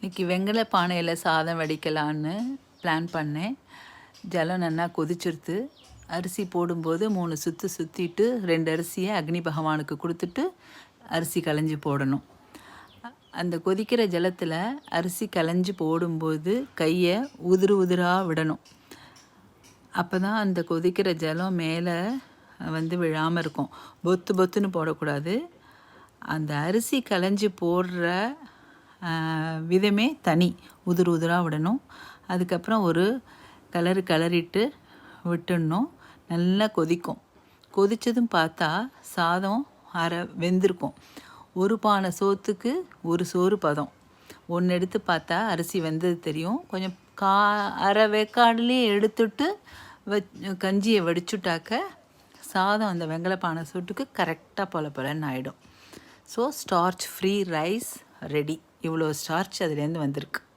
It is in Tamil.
இன்றைக்கி வெங்கல பானையில் சாதம் வடிக்கலான்னு பிளான் பண்ணேன். ஜலம் நல்லா கொதிச்சிருத்து. அரிசி போடும்போது 3 சுற்று சுற்றிட்டு 2 அரிசியை அக்னி பகவானுக்கு கொடுத்துட்டு அரிசி களைஞ்சி போடணும். அந்த கொதிக்கிற ஜலத்தில் அரிசி களைஞ்சி போடும்போது கையை உதிராக விடணும். அப்போ தான் அந்த கொதிக்கிற ஜலம் மேலே விழாமல் இருக்கும். பொத்துன்னு போடக்கூடாது. அந்த அரிசி களைஞ்சி போடுற விதமே தனி. உதிராக விடணும். அதுக்கப்புறம் ஒரு கிளறிட்டு விட்டுடணும். நல்லா கொதிக்கும். கொதித்ததும் பார்த்தா சாதம் அரை வெந்திருக்கும். ஒரு பானை சோத்துக்கு ஒரு சோறு பதம். ஒன்று எடுத்து பார்த்தா அரிசி வெந்தது தெரியும். கொஞ்சம் அரை வேக்காடுலேயே எடுத்துட்டு கஞ்சியை வடிச்சுட்டாக்க சாதம் அந்த வெங்கல பானை சோட்டுக்கு கரெக்டாக பொலன்னு ஆகிடும். So starch free rice ready. இவ்வளோ ஸ்டார்ச் அதுலேருந்து வந்திருக்கு.